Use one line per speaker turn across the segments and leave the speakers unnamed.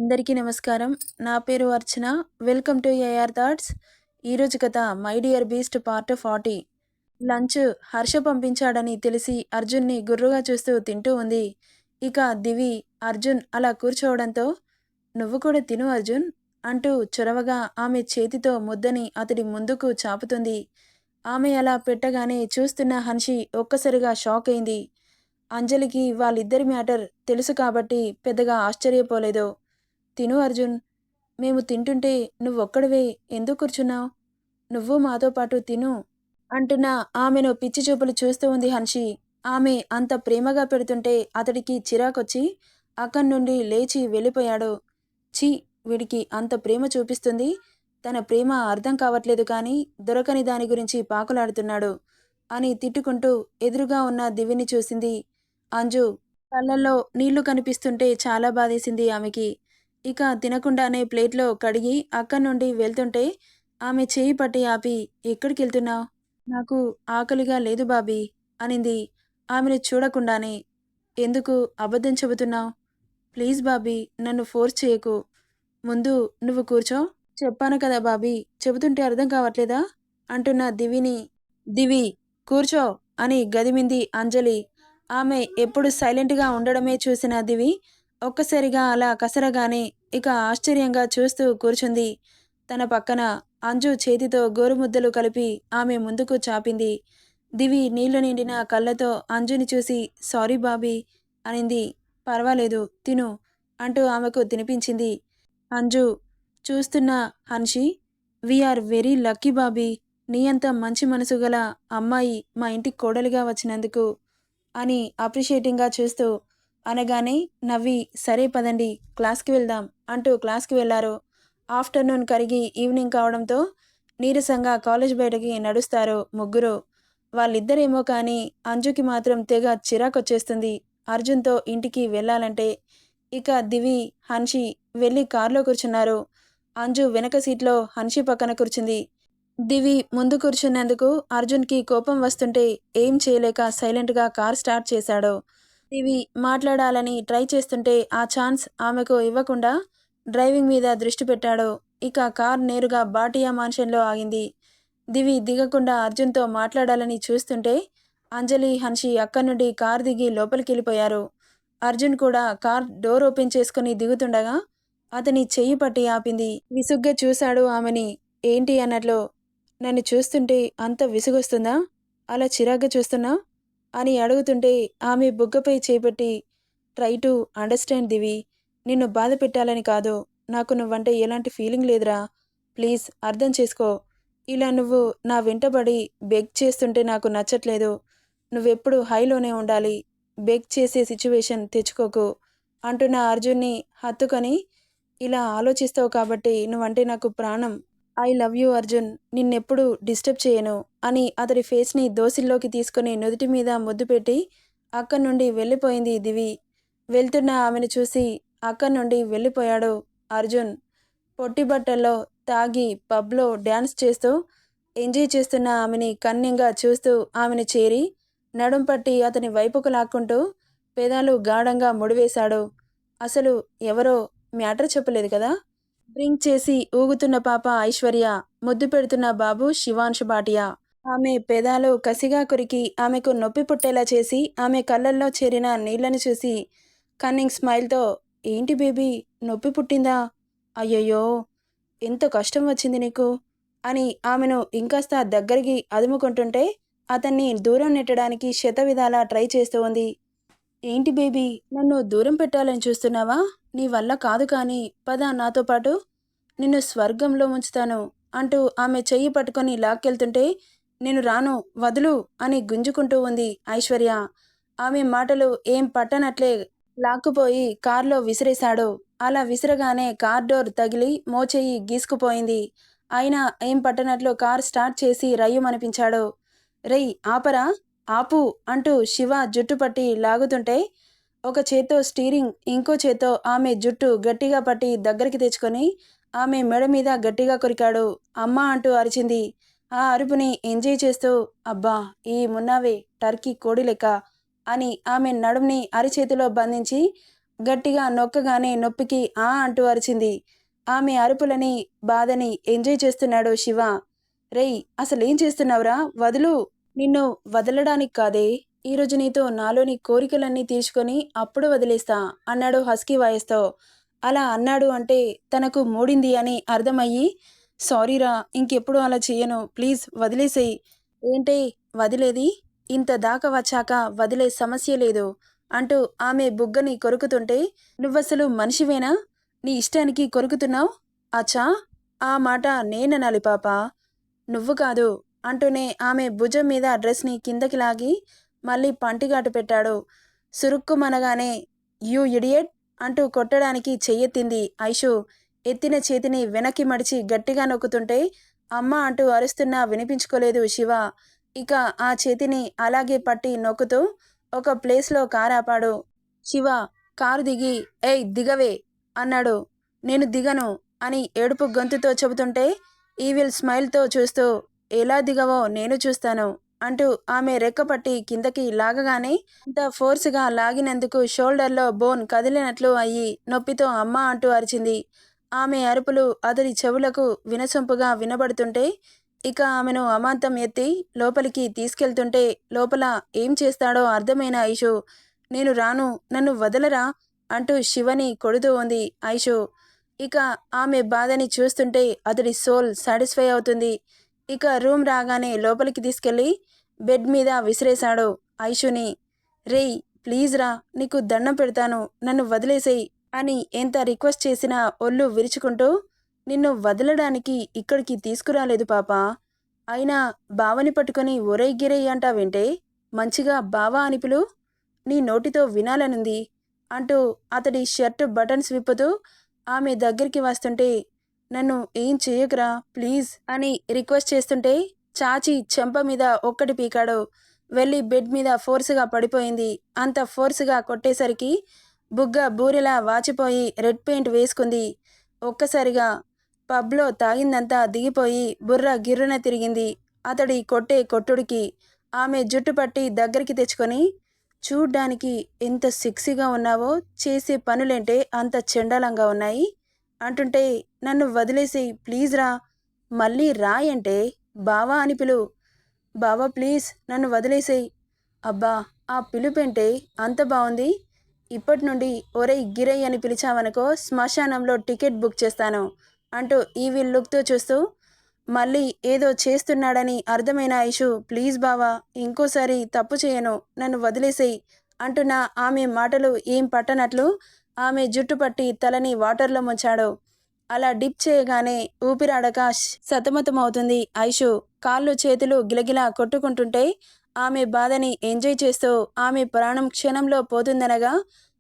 అందరికీ నమస్కారం. నా పేరు Archana. Welcome to AR thoughts. ఈరోజు కథ my dear beast part 40. Lunch Harsha పంపించాడని తెలిసి అర్జున్ని గుర్రుగా చూస్తూ తింటూ ఉంది. ఇక దివి అర్జున్ అలా కూర్చోవడంతో నువ్వు కూడా తిను అర్జున్ అంటూ చొరవగా ఆమె చేతితో ముద్దని అతడి ముందుకు చాపుతుంది. ఆమె అలా పెట్టగానే చూస్తున్న హన్షి ఒక్కసారిగా షాక్ అయింది. అంజలికి వాళ్ళిద్దరి మ్యాటర్ తెలుసు కాబట్టి పెద్దగా ఆశ్చర్యపోలేదు. తిను అర్జున్, మేము తింటుంటే నువ్వొక్కడివే ఎందుకు కూర్చున్నావు? నువ్వు మాతో పాటు తిను అంటున్న ఆమెను పిచ్చి చూపులు చూస్తూ ఉంది హన్షి. ఆమె అంత ప్రేమగా పెడుతుంటే అతడికి చిరాకొచ్చి అక్కడి నుండి లేచి వెళ్ళిపోయాడు. ఛీ, వీడికి అంత ప్రేమ చూపిస్తుంది, తన ప్రేమ అర్థం కావట్లేదు కానీ దొరకని దాని గురించి పాకులాడుతున్నాడు అని తిట్టుకుంటూ ఎదురుగా ఉన్న దివిని చూసింది. అంజు కళ్ళల్లో నీళ్లు కనిపిస్తుంటే చాలా బాధేసింది ఆమెకి. ఇక తినకుండానే ప్లేట్లో కడిగి అక్కడి నుండి వెళ్తుంటే ఆమె చేయి పట్టి ఆపి, ఎక్కడికెళ్తున్నావు? నాకు ఆకలిగా లేదు బాబీ అనింది ఆమెను చూడకుండానే. ఎందుకు అబద్ధం చెబుతున్నావు? ప్లీజ్ బాబీ, నన్ను ఫోర్స్ చేయకు. ముందు నువ్వు కూర్చో. చెప్పాను కదా బాబీ, చెబుతుంటే అర్థం కావట్లేదా అంటున్న దివిని. దివి, కూర్చో అని గదిమింది అంజలి. ఆమె ఎప్పుడు సైలెంట్గా ఉండడమే చూసిన దివి ఒక్కసారిగా అలా కసరగానే ఇక ఆశ్చర్యంగా చూస్తూ కూర్చుంది. తన పక్కన అంజు చేతితో గోరుముద్దలు కలిపి ఆమె ముందుకు చాపింది. దివి నీళ్లు నిండిన కళ్ళతో అంజుని చూసి సారీ బాబీ అనింది. పర్వాలేదు, తిను అంటూ ఆమెకు తినిపించింది. అంజు చూస్తున్న Hanshi, we are very lucky Bobby, నీ అంత మంచి మనసు గల అమ్మాయి మా ఇంటికి కోడలిగా వచ్చినందుకు అని అప్రిషియేటింగ్గా చూస్తూ అనగానే నవ్వి సరే పదండి క్లాస్కి వెళ్దాం అంటూ క్లాస్కి వెళ్లారు. ఆఫ్టర్నూన్ కరిగి ఈవినింగ్ కావడంతో నీరసంగా కాలేజ్ బయటకి నడుస్తారు ముగ్గురు. వాళ్ళిద్దరేమో కానీ అంజుకి మాత్రం తెగ చిరాకొచ్చేస్తుంది అర్జున్తో ఇంటికి వెళ్ళాలంటే. ఇక దివి హన్షి వెళ్ళి కారులో కూర్చున్నారు. అంజు వెనక సీట్లో హన్షి పక్కన కూర్చుంది. దివి ముందు కూర్చున్నందుకు అర్జున్కి కోపం వస్తుంటే ఏం చేయలేక సైలెంట్గా కార్ స్టార్ట్ చేశాడు. దివి మాట్లాడాలని ట్రై చేస్తుంటే ఆ ఛాన్స్ ఆమెకు ఇవ్వకుండా డ్రైవింగ్ మీద దృష్టి పెట్టాడు. ఇక కార్ నేరుగా బాటియా మాన్షన్లో ఆగింది. దివి దిగకుండా అర్జున్తో మాట్లాడాలని చూస్తుంటే అంజలి హన్షి అక్కడి నుండి కార్ దిగి లోపలికెళ్ళిపోయారు. అర్జున్ కూడా కార్ డోర్ ఓపెన్ చేసుకుని దిగుతుండగా అతని చెయ్యి పట్టి ఆపింది. విసుగ్గా చూశాడు ఆమెని. ఏంటి అన్నట్లు. నన్ను చూస్తుంటే అంత విసుగొస్తుందా? అలా చిరాగ్గా చూస్తున్నా అని అడుగుతుంటే ఆమె బుగ్గపై చేపట్టి ట్రై టు అండర్స్టాండ్ దివి, నిన్ను బాధ పెట్టాలని కాదు, నాకు నువ్వంటే ఎలాంటి ఫీలింగ్ లేదురా, ప్లీజ్ అర్థం చేసుకో. ఇలా నువ్వు నా వెంటబడి బెగ్ చేస్తుంటే నాకు నచ్చట్లేదు. నువ్వెప్పుడు హైలోనే ఉండాలి, బెగ్ చేసే సిచ్యువేషన్ తెచ్చుకోకు అంటున్న అర్జున్ని హత్తుకొని ఇలా ఆలోచిస్తావు కాబట్టి నువ్వంటే నాకు ప్రాణం. ఐ లవ్ యూ అర్జున్, నిన్నెప్పుడు డిస్టర్బ్ చేయను అని అతడి ఫేస్ని దోసిల్లోకి తీసుకుని నుదుటి మీద ముద్దు పెట్టి అక్కడి నుండి వెళ్ళిపోయింది దివి. వెళ్తున్న ఆమెను చూసి అక్కడి నుండి వెళ్ళిపోయాడు అర్జున్. పొట్టి బట్టల్లో తాగి పబ్లో డ్యాన్స్ చేస్తూ ఎంజాయ్ చేస్తున్న ఆమెని కన్నింగా చూస్తూ ఆమెను చేరి నడుం పట్టి అతని వైపుకు లాక్కుంటూ పెదాలు గాఢంగా ముడివేశాడు. అసలు ఎవరో మ్యాటర్ చెప్పలేదు కదా. డ్రింక్ చేసి ఊగుతున్న పాప ఐశ్వర్య, ముద్దు పెడుతున్న బాబు శివాంశు భాటియా. ఆమె పెదాలు కసిగా కొరికి ఆమెకు నొప్పి పుట్టేలా చేసి ఆమె కళ్ళల్లో చేరిన నీళ్లను చూసి కన్నింగ్ స్మైల్తో ఏంటి బేబీ, నొప్పి పుట్టిందా? అయ్యయ్యో, ఎంత కష్టం వచ్చింది నీకు అని ఆమెను ఇంకాస్త దగ్గరికి అదుముకుంటుంటే అతన్ని దూరం నెట్టడానికి శతవిధాలా ట్రై చేస్తూ ఉంది. ఏంటి బేబీ, నన్ను దూరం పెట్టాలని చూస్తున్నావా? నీ వల్ల కాదు కానీ పద నాతో పాటు, నిన్ను స్వర్గంలో ఉంచుతాను అంటూ ఆమె చెయ్యి పట్టుకొని లాక్కెళ్తుంటే నేను రాను, వదులు అని గుంజుకుంటూ ఉంది ఐశ్వర్య. ఆమె మాటలు ఏం పట్టనట్లే లాక్కుపోయి కార్లో విసిరేశాడు. అలా విసిరగానే కార్ డోర్ తగిలి మోచెయ్యి గీసుకుపోయింది. అయినా ఏం పట్టనట్లు కార్ స్టార్ట్ చేసి రయ్యుమనిపించాడు. రేయ్ ఆపరా, ఆపు అంటూ శివ జుట్టు పట్టి లాగుతుంటే ఒక చేత్తో స్టీరింగ్, ఇంకో చేత్తో ఆమె జుట్టు గట్టిగా పట్టి దగ్గరికి తెచ్చుకొని ఆమె మెడ మీద గట్టిగా కొరికాడు. అమ్మా అంటూ అరిచింది. ఆ అరుపుని ఎంజాయ్ చేస్తూ అబ్బా ఈ మున్నావే టర్కీ కోడి లెక్క అని ఆమె నడుంని అరిచేతిలో బంధించి గట్టిగా నొక్కగానే నొప్పికి ఆ అంటూ అరిచింది. ఆమె అరుపులని, బాధని ఎంజాయ్ చేస్తున్నాడు శివ. రేయ్, అసలేం చేస్తున్నావురా? వదులు. నిన్ను వదలడానికి కాదే, ఈరోజు నీతో నాలోని కోరికలన్నీ తీర్చుకొని అప్పుడు వదిలేస్తా అన్నాడు హస్కీ వాయిస్తో. అలా అన్నాడు అంటే తనకు మూడింది అని అర్థమయ్యి, సారీరా, ఇంకెప్పుడు అలా చెయ్యను, ప్లీజ్ వదిలేసేయ్. ఏంటే వదిలేది? ఇంత దాకా వచ్చాక వదిలే సమస్య లేదు అంటూ ఆమె బుగ్గని కొరుకుతుంటే, నువ్వసలు మనిషివేనా? నీ ఇష్టానికి కొరుకుతున్నావు? అచ్చా, ఆ మాట నేననాలి పాపా, నువ్వు కాదు అంటూనే ఆమె భుజం మీద డ్రెస్ని కిందకి లాగి మళ్ళీ పంటిగాటు పెట్టాడు. సురుక్కుమనగానే యూ ఇడియట్ అంటూ కొట్టడానికి చెయ్యెత్తింది ఐషు. ఎత్తిన చేతిని వెనక్కి మడిచి గట్టిగా నొక్కుతుంటే అమ్మ అంటూ అరుస్తున్నా వినిపించుకోలేదు శివ. ఇక ఆ చేతిని అలాగే పట్టి నొక్కుతూ ఒక ప్లేస్లో కారు ఆపాడు. శివ కారు దిగి ఏయ్ దిగవే అన్నాడు. నేను దిగను అని ఏడుపు గొంతుతో చెబుతుంటే ఈవిల్ స్మైల్తో చూస్తూ ఎలా దిగవో నేను చూస్తాను అంటూ ఆమె రెక్కపట్టి కిందకి లాగగానే అంత ఫోర్స్గా లాగినందుకు షోల్డర్లో బోన్ కదిలినట్లు అయ్యి నొప్పితో అమ్మ అంటూ అరిచింది. ఆమె అరుపులు అతడి చెవులకు వినసొంపుగా వినబడుతుంటే ఇక ఆమెను అమాంతం ఎత్తి లోపలికి తీసుకెళ్తుంటే లోపల ఏం చేస్తాడో అర్థమైన ఐషు, నేను రాను, నన్ను వదలరా అంటూ శివని కొడుతూ ఉంది ఐషు. ఇక ఆమె బాధని చూస్తుంటే అతడి సోల్ సాటిస్ఫై అవుతుంది. ఇక రూమ్ రాగానే లోపలికి తీసుకెళ్ళి బెడ్ మీద విసిరేశాడు ఐషుని. రేయ్, ప్లీజ్ రా, నీకు దండం పెడతాను, నన్ను వదిలేసేయ్ అని ఎంత రిక్వెస్ట్ చేసినా ఒళ్ళు విరుచుకుంటూ, నిన్ను వదలడానికి ఇక్కడికి తీసుకురాలేదు పాపా, అయినా బావని పట్టుకొని ఒరేయ్ గిరేయ్ అంటావేంటే, మంచిగా బావా అని పిలు, నీ నోటితో వినాలనుంది అంటూ అతడి షర్టు బటన్స్ విప్పుతూ ఆమె దగ్గరికి వస్తుంటే, నన్ను ఏం చేయకురా ప్లీజ్ అని రిక్వెస్ట్ చేస్తుంటే చాచి చెంప మీద ఒక్కటి పీకాడు. వెళ్ళి బెడ్ మీద ఫోర్సుగా పడిపోయింది. అంత ఫోర్సుగా కొట్టేసరికి బుగ్గ బూరెలా వాచిపోయి రెడ్ పెయింట్ వేసుకుంది. ఒక్కసారిగా పబ్లో తాగిందంతా దిగిపోయి బుర్ర గిర్రున తిరిగింది. అతడి కొట్టే కొట్టుడికి ఆమె జుట్టు పట్టి దగ్గరికి తెచ్చుకొని, చూడ్డానికి ఎంత సెక్సీగా ఉన్నావో, చేసే పనులేంటే అంత చెండాలంగా ఉన్నాయి అంటుంటే, నన్ను వదిలేసి ప్లీజ్ రా, మళ్ళీ రాయంటే బావా అని పిలు, బావా ప్లీజ్ నన్ను వదిలేసేయ్. అబ్బా, ఆ పిలుపేంటే అంత బాగుంది, ఇప్పటి నుండి ఒరేయ్ గిరయ్ అని పిలిచావనుకో శ్మశానంలో టికెట్ బుక్ చేస్తాను అంటూ ఈవిల్ లుక్తో చూస్తూ మళ్ళీ ఏదో చేస్తున్నాడని అర్థమైన ఐషు, ప్లీజ్ బావా, ఇంకోసారి తప్పు చేయను, నన్ను వదిలేసేయ్ అంటున్న ఆమె మాటలు ఏం పట్టనట్లు ఆమె జుట్టు పట్టి తలని వాటర్లో ముంచాడు. అలా డిప్ చేయగానే ఊపిరాడక సతమతమవుతుంది ఐషు. కాళ్ళు చేతులు గిలగిలా కొట్టుకుంటుంటే ఆమె బాధని ఎంజాయ్ చేస్తూ ఆమె ప్రాణం క్షణంలో పోతుందనగా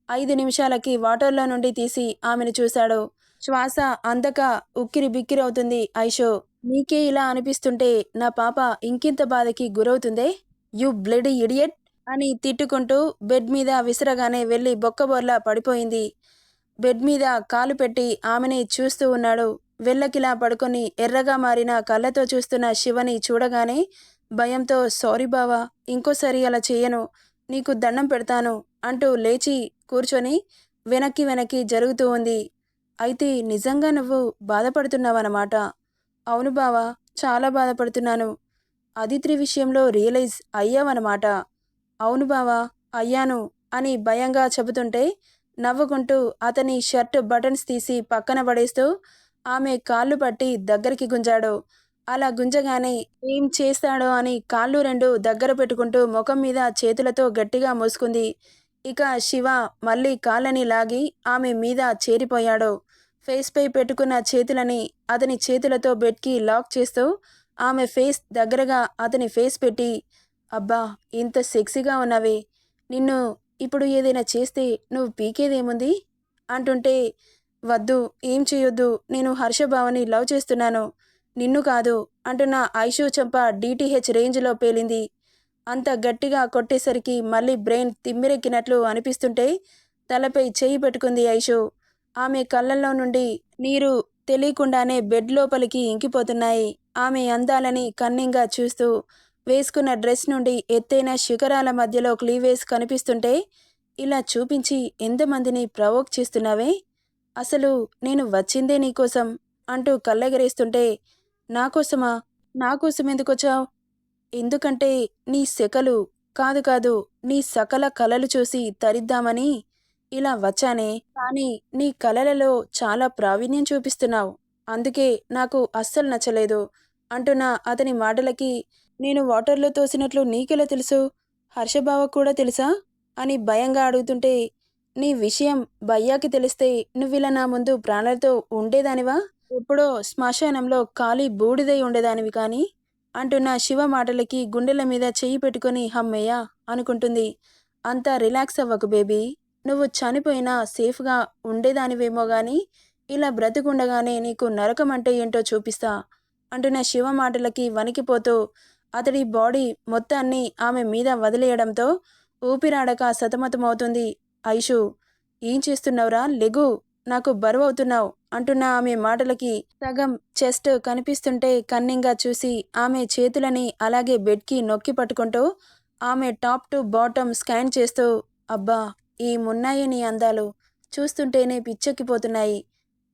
5 నిమిషాలకి వాటర్లో నుండి తీసి ఆమెను చూశాడు. శ్వాస అందక ఉక్కిరి బిక్కిరవుతుంది ఐషు. నీకే ఇలా అనిపిస్తుంటే నా పాప ఇంకింత బాధకి గురవుతుందే, యు బ్లడీ ఇడియట్ అని తిట్టుకుంటూ బెడ్ మీద విసరగానే వెళ్ళి బొక్కబోర్లా పడిపోయింది. బెడ్ మీద కాలు పెట్టి ఆమెని చూస్తూ ఉన్నాడు. వెళ్ళకిలా పడుకొని ఎర్రగా మారిన కళ్ళతో చూస్తున్న శివని చూడగానే భయంతో, సారీ బావా, ఇంకోసారి అలా చేయను, నీకు దండం పెడతాను అంటూ లేచి కూర్చొని వెనక్కి వెనక్కి జరుగుతూ ఉంది. అయితే నిజంగా నువ్వు బాధపడుతున్నావన్నమాట? అవును బావా, చాలా బాధపడుతున్నాను. అదిత్రి విషయంలో రియలైజ్ అయ్యావన్నమాట? అవును బావా, అయ్యాను అని భయంగా చెబుతుంటే నవ్వుకుంటూ అతని షర్ట్ బటన్స్ తీసి పక్కన పడేస్తూ ఆమె కాళ్ళు పట్టి దగ్గరికి గుంజాడు. అలా గుంజగానే ఏం చేస్తాడో అని కాళ్ళు రెండు దగ్గర పెట్టుకుంటూ ముఖం మీద చేతులతో గట్టిగా మోసుకుంది. ఇక శివ మళ్ళీ కాళ్ళని లాగి ఆమె మీద చేరిపోయాడు. ఫేస్పై పెట్టుకున్న చేతులని అతని చేతులతో బెడ్కి లాక్ చేస్తూ ఆమె ఫేస్ దగ్గరగా అతని ఫేస్ పెట్టి, అబ్బా, ఇంత సెక్సీగా ఉన్నావే, నిన్ను ఇప్పుడు ఏదైనా చేస్తే నువ్వు పీకేదేముంది అంటుంటే, వద్దు, ఏం చేయొద్దు, నేను హర్షబావని లవ్ చేస్తున్నాను, నిన్ను కాదు అంటున్న ఐషు చెంప డిటిహెచ్ రేంజ్లో పేలింది. అంత గట్టిగా కొట్టేసరికి మళ్ళీ బ్రెయిన్ తిమ్మిరెక్కినట్లు అనిపిస్తుంటే తలపై చేయి పెట్టుకుంది ఐషు. ఆమె కళ్ళల్లో నుండి నీరు తెలియకుండానే బెడ్ లోపలికి ఇంకిపోతున్నాయి. ఆమె అందాలని కన్నింగా చూస్తూ వేసుకున్న డ్రెస్ నుండి ఎత్తైన శిఖరాల మధ్యలో క్లీవేజ్ కనిపిస్తుంటే ఇలా చూపించి ఎంతమందిని ప్రవోక్ చేస్తున్నావే? అసలు నేను వచ్చిందే నీకోసం అంటూ కళ్ళెగరేస్తుంటే, నాకోసమా? నాకోసం ఎందుకొచ్చావు? ఎందుకంటే నీ శకలు కాదు కాదు నీ సకల కలలు చూసి తరిద్దామని ఇలా వచ్చానే. కానీ నీ కలలలో చాలా ప్రావీణ్యం చూపిస్తున్నావు. అందుకే నాకు అస్సలు నచ్చలేదు అంటున్న అతని మాటలకి, నేను వాటర్లో తోసినట్లు నీకెలా తెలుసు? హర్షబావ కూడా తెలుసా అని భయంగా అడుగుతుంటే, నీ విషయం భయ్యాకి తెలిస్తే నువ్విలా నా ముందు ప్రాణాలతో ఉండేదానివా? ఎప్పుడో శ్మశానంలో ఖాళీ బూడిదై ఉండేదానివి కానీ అంటున్న శివ మాటలకి గుండెల మీద చెయ్యి పెట్టుకొని హమ్మయ్య అనుకుంటుంది. అంతా రిలాక్స్ అవ్వకు బేబీ. నువ్వు చనిపోయినా సేఫ్గా ఉండేదానివేమో గాని ఇలా బ్రతికుండగానే నీకు నరకం అంటే ఏంటో చూపిస్తా అంటున్న శివ మాటలకి వణికిపోతూ అతడి బాడీ మొత్తాన్ని ఆమె మీద వదిలేయడంతో ఊపిరాడక సతమతమవుతుంది. ఐషు, ఏం చేస్తున్నావురా? లెగు, నాకు బరువవుతున్నావు అంటున్న ఆమె మాటలకి సగం చెస్ట్ కనిపిస్తుంటే కన్నింగా చూసి ఆమె చేతులని అలాగే బెడ్కి నొక్కి పట్టుకుంటూ ఆమె టాప్ టు బాటమ్ స్కాన్ చేస్తూ, అబ్బా ఏమున్నాయి నీ అందాలు, చూస్తుంటేనే పిచ్చెక్కిపోతున్నాయి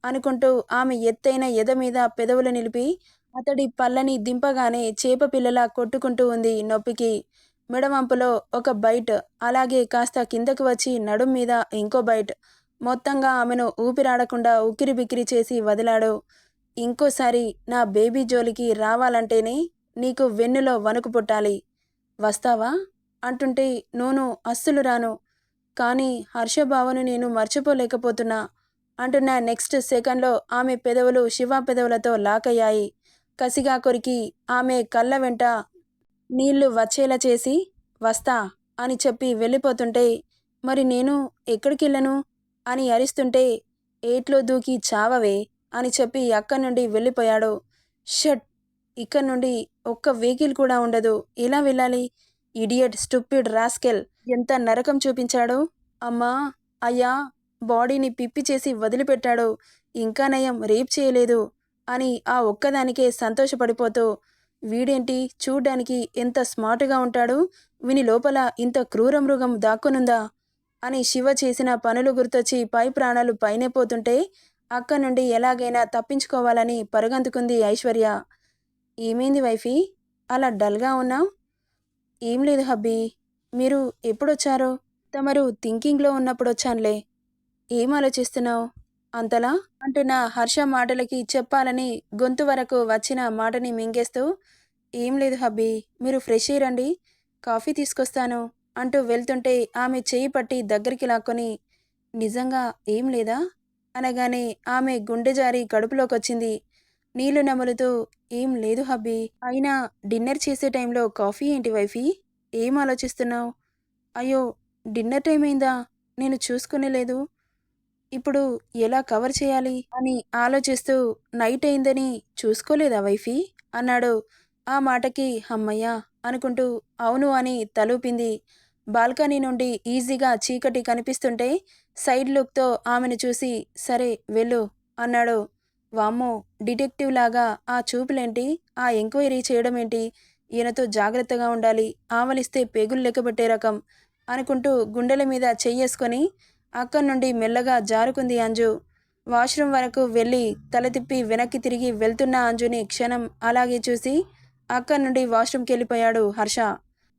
అనుకుంటూ ఆమె ఎత్తైన ఎద మీద పెదవులు నిలిపి అతడి పళ్ళని దింపగానే చేప పిల్లలా కొట్టుకుంటూ ఉంది నొప్పికి. మెడవంపులో ఒక బైట్, అలాగే కాస్త కిందకు వచ్చి నడుం మీద ఇంకో బైట్. మొత్తంగా ఆమెను ఊపిరాడకుండా ఉక్కిరిబిక్కిరి చేసి వదిలాడు. ఇంకోసారి నా బేబీ జోలికి రావాలంటేనే నీకు వెన్నులో వణుకు పుట్టాలి. వస్తావా అంటుంటే, నోను అస్సలు రాను. కానీ హర్షబావను నేను మర్చిపోలేకపోతున్నా అంటున్న నెక్స్ట్ సెకండ్లో ఆమె పెదవులు శివ పెదవులతో లాకయ్యాయి. కసిగా కొరికి ఆమె కళ్ళ వెంట నీళ్లు వచ్చేలా చేసి, వస్తా అని చెప్పి వెళ్ళిపోతుంటే, మరి నేను ఎక్కడికెళ్ళను అని అరిస్తుంటే, ఏట్లో దూకి చావవే అని చెప్పి అక్కడి నుండి వెళ్ళిపోయాడు. షట్, ఇక్కడ నుండి ఒక్క వెహికల్ కూడా ఉండదు, ఎలా వెళ్ళాలి? ఇడియట్, స్టూపిడ్ రాస్కెల్, ఎంత నరకం చూపించాడు. అమ్మా, అయ్యా, బాడీని పిప్పి చేసి వదిలిపెట్టాడు, ఇంకా నయం రేప్ చేయలేదు అని ఆ ఒక్కదానికే సంతోషపడిపోతూ, వీడేంటి చూడ్డానికి ఎంత స్మార్ట్గా ఉంటాడు, విని లోపల ఇంత క్రూర మృగం దాక్కునుందా అని శివ చేసిన పనులు గుర్తొచ్చి పై ప్రాణాలు పైనే పోతుంటే అక్కడి నుండి ఎలాగైనా తప్పించుకోవాలని పరుగందుకుంది ఐశ్వర్య. ఏమైంది వైఫీ, అలా డల్గా ఉన్నావు? ఏం లేదు హబ్బీ, మీరు ఎప్పుడొచ్చారో? తమరు థింకింగ్లో ఉన్నప్పుడు వచ్చానులే. ఏం ఆలోచిస్తున్నావు అంతలా అంటున్న హర్ష మాటలకి చెప్పాలని గొంతు వరకు వచ్చిన మాటని మింగేస్తూ, ఏం లేదు హబ్బీ, మీరు ఫ్రెష్ అయ్యండి, కాఫీ తీసుకొస్తాను అంటూ వెళ్తుంటే ఆమె చేయి పట్టి దగ్గరికి లాక్కొని, నిజంగా ఏం లేదా అనగానే ఆమె గుండె జారి కడుపులోకొచ్చింది. నీళ్లు నములుతూ, ఏం లేదు హబ్బీ, అయినా డిన్నర్ చేసే టైంలో కాఫీ ఏంటి వైఫీ, ఏం ఆలోచిస్తున్నావు? అయ్యో, డిన్నర్ టైం అయిందా, నేను చూసుకునే లేదు, ఇప్పుడు ఎలా కవర్ చేయాలి అని ఆలోచిస్తూ, నైట్ అయిందని చూసుకోలేదా వైఫీ అన్నాడు. ఆ మాటకి హమ్మయ్య అనుకుంటూ అవును అని తలూపింది. బాల్కనీ నుండి ఈజీగా చీకటి కనిపిస్తుంటే సైడ్ లుక్తో ఆమెను చూసి, సరే వెళ్ళు అన్నాడు. వామ్మో, డిటెక్టివ్ లాగా ఆ చూపులేంటి, ఆ ఎంక్వైరీ చేయడం ఏంటి, ఈయనతో జాగ్రత్తగా ఉండాలి, ఆవలిస్తే పేగులు లెక్కబెట్టే రకం అనుకుంటూ గుండెల మీద చెయ్యేసుకొని అక్కడి నుండి మెల్లగా జారుకుంది అంజు. వాష్రూమ్ వరకు వెళ్ళి తల తిప్పి వెనక్కి తిరిగి వెళ్తున్న అంజుని క్షణం అలాగే చూసి అక్కడి నుండి వాష్రూమ్కి వెళ్ళిపోయాడు హర్ష.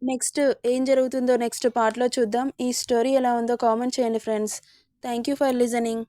నెక్స్ట్ ఏం జరుగుతుందో నెక్స్ట్ పార్ట్లో చూద్దాం. ఈ స్టోరీ ఎలా ఉందో కామెంట్ చేయండి friends. Thank you for listening.